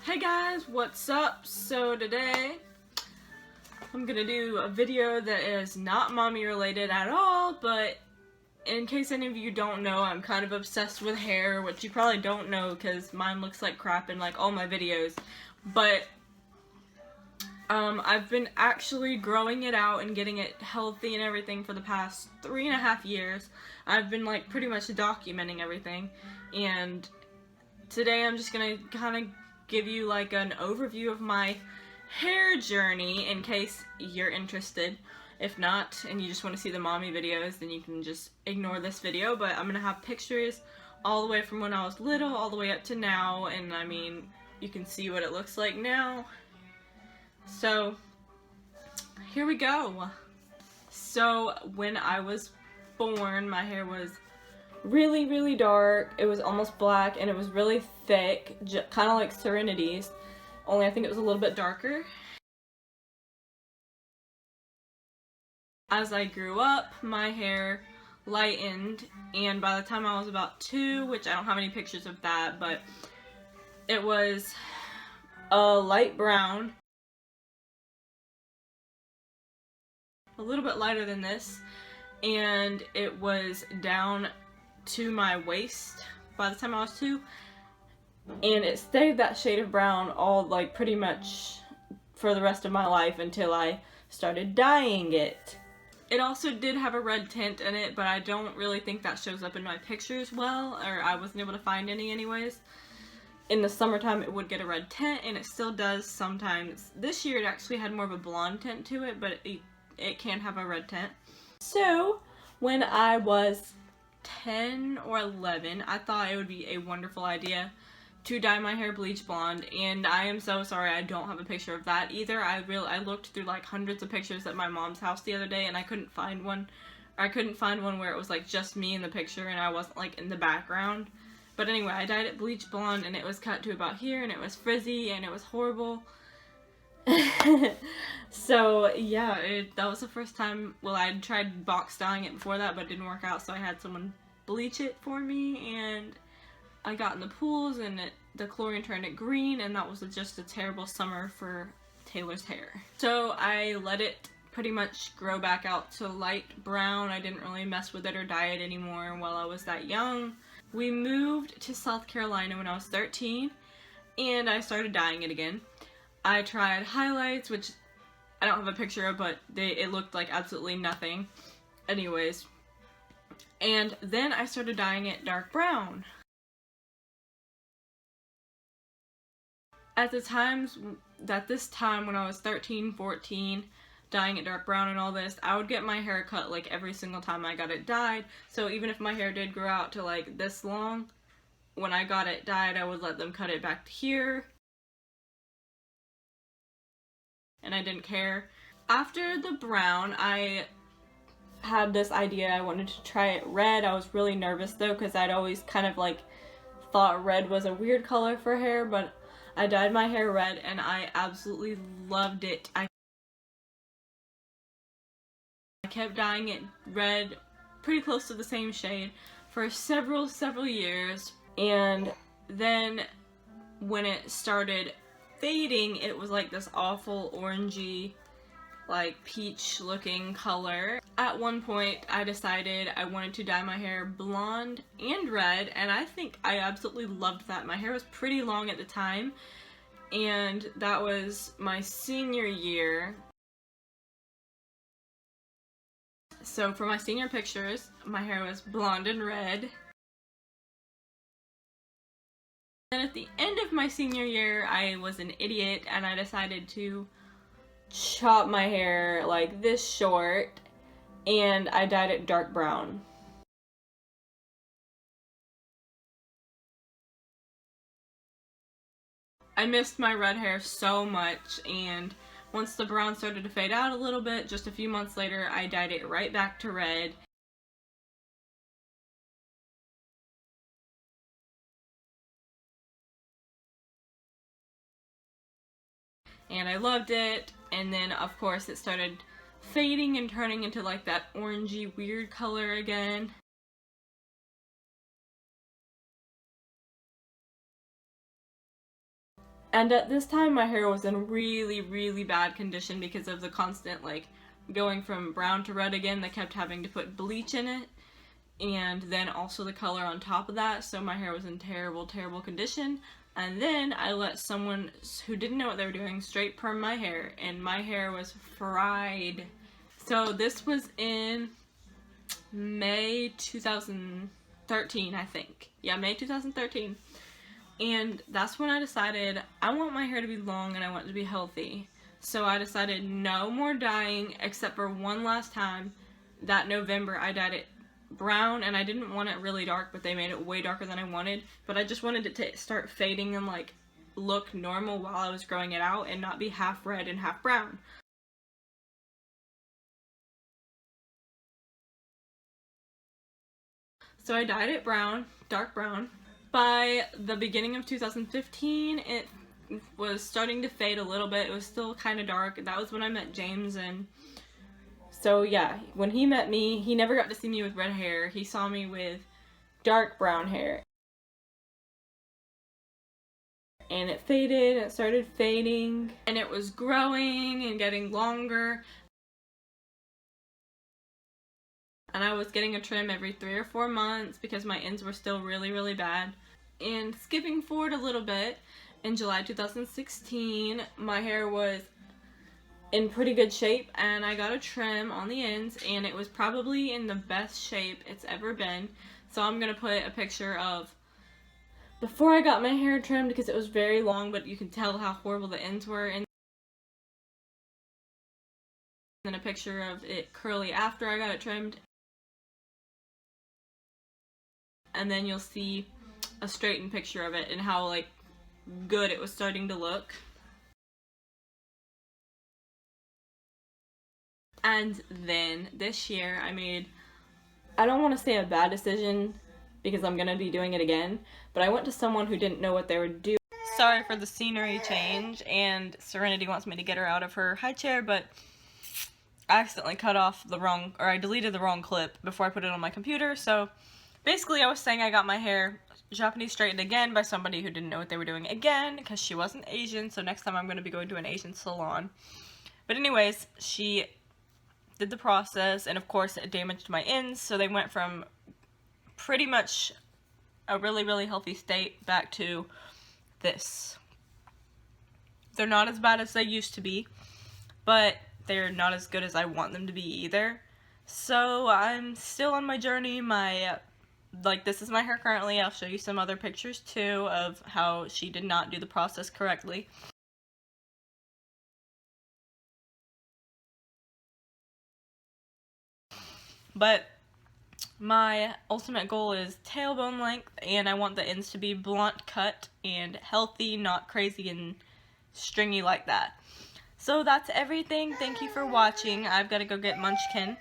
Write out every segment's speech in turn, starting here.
Hey guys, what's up? So today I'm gonna do a video that is not mommy related at all, but in case any of you don't know, I'm kind of obsessed with hair, which you probably don't know because mine looks like crap in like all my videos, but I've been actually growing it out and getting it healthy and everything for the past 3.5 years. I've been like pretty much documenting everything, and today I'm just gonna kind of give you like an overview of my hair journey in case you're interested. If not, and you just want to see the mommy videos, then you can just ignore this video, but I'm gonna have pictures all the way from when I was little all the way up to now, and I mean, you can see what it looks like now. So, here we go. So, when I was born, my hair was really dark. It was almost black and it was really thick, kind of like Serenity's, only I think it was a little bit darker. As I grew up, my hair lightened, and by the time I was about 2, which I don't have any pictures of that, but it was a light brown, a little bit lighter than this, and it was down to my waist by the time I was 2, and it stayed that shade of brown all like pretty much for the rest of my life until I started dyeing it. It also did have a red tint in it, but I don't really think that shows up in my pictures well, or I wasn't able to find any anyways. In the summertime it would get a red tint, and it still does sometimes. This year it actually had more of a blonde tint to it, but it can have a red tint. So when I was 10 or 11, I thought it would be a wonderful idea to dye my hair bleach blonde, and I am so sorry I don't have a picture of that either. I looked through like hundreds of pictures at my mom's house the other day, and I couldn't find one. I couldn't find one where it was like just me in the picture and I wasn't like in the background. But anyway, I dyed it bleach blonde, and it was cut to about here, and it was frizzy, and it was horrible. So yeah, that was the first time. Well, I'd tried box dyeing it before that, but it didn't work out, so I had someone bleach it for me, and I got in the pools, and the chlorine turned it green, and that was just a terrible summer for Taylor's hair. So I let it pretty much grow back out to light brown. I didn't really mess with it or dye it anymore while I was that young. We moved to South Carolina when I was 13, and I started dyeing it again. I tried highlights, which I don't have a picture of, but it looked like absolutely nothing. Anyways. And then I started dyeing it dark brown. At this time when I was 13, 14, dyeing it dark brown and all this, I would get my hair cut like every single time I got it dyed. So even if my hair did grow out to like this long, when I got it dyed, I would let them cut it back to here. And I didn't care. After the brown, I had this idea. I wanted to try it red. I was really nervous though, because I'd always kind of like thought red was a weird color for hair, but I dyed my hair red and I absolutely loved it. I kept dyeing it red, pretty close to the same shade, for several years, and then when it started fading, it was like this awful orangey, like peach looking color. At one point I decided I wanted to dye my hair blonde and red, and I think I absolutely loved that. My hair was pretty long at the time, and that was my senior year. So for my senior pictures, my hair was blonde and red. Then at the end of my senior year, I was an idiot and I decided to chop my hair like this short, and I dyed it dark brown. I missed my red hair so much, and once the brown started to fade out a little bit, just a few months later, I dyed it right back to red. And I loved it, and then of course it started fading and turning into like that orangey weird color again. And at this time my hair was in really, really bad condition because of the constant like going from brown to red again. They kept having to put bleach in it, and then also the color on top of that, so my hair was in terrible, terrible condition. And then I let someone who didn't know what they were doing straight perm my hair, and my hair was fried. So this was in May 2013, I think. Yeah, May 2013. And that's when I decided I want my hair to be long and I want it to be healthy. So I decided no more dyeing, except for one last time. That November I dyed it brown, and I didn't want it really dark, but they made it way darker than I wanted. But I just wanted it to start fading and like look normal while I was growing it out and not be half red and half brown. So I dyed it brown, dark brown. By the beginning of 2015, it was starting to fade a little bit. It was still kind of dark. That was when I met James, and so yeah, when he met me, he never got to see me with red hair. He saw me with dark brown hair. And it faded, it started fading, and it was growing and getting longer. And I was getting a trim every 3 or 4 months because my ends were still really, really bad. And skipping forward a little bit, in July 2016, my hair was in pretty good shape, and I got a trim on the ends, and it was probably in the best shape it's ever been. So I'm gonna put a picture of before I got my hair trimmed, because it was very long, but you can tell how horrible the ends were, and then a picture of it curly after I got it trimmed. And then you'll see a straightened picture of it and how like good it was starting to look. And then this year I made, I don't want to say a bad decision because I'm gonna be doing it again, but I went to someone who didn't know what they were doing. Sorry for the scenery change, and Serenity wants me to get her out of her high chair, but I accidentally cut off the wrong, or I deleted the wrong clip before I put it on my computer. So basically I was saying I got my hair Japanese straightened again by somebody who didn't know what they were doing again, because she wasn't Asian, so next time I'm going to be going to an Asian salon. But anyways, she did the process, and of course it damaged my ends, so they went from pretty much a really, really healthy state back to this. They're not as bad as they used to be, but they're not as good as I want them to be either. So I'm still on my journey. Like, this is my hair currently. I'll show you some other pictures too of how she did not do the process correctly. But my ultimate goal is tailbone length, and I want the ends to be blunt cut and healthy, not crazy and stringy like that. So that's everything. Thank you for watching. I've got to go get Munchkin.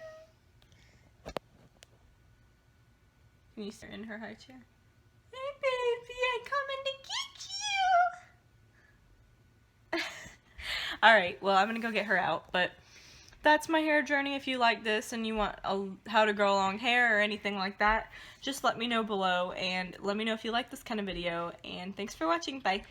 Can you sit in her high chair? Hey baby, I'm coming to get you! Alright, well I'm gonna go get her out, but that's my hair journey. If you like this and you want how to grow long hair or anything like that, just let me know below, and let me know if you like this kind of video, and thanks for watching. Bye!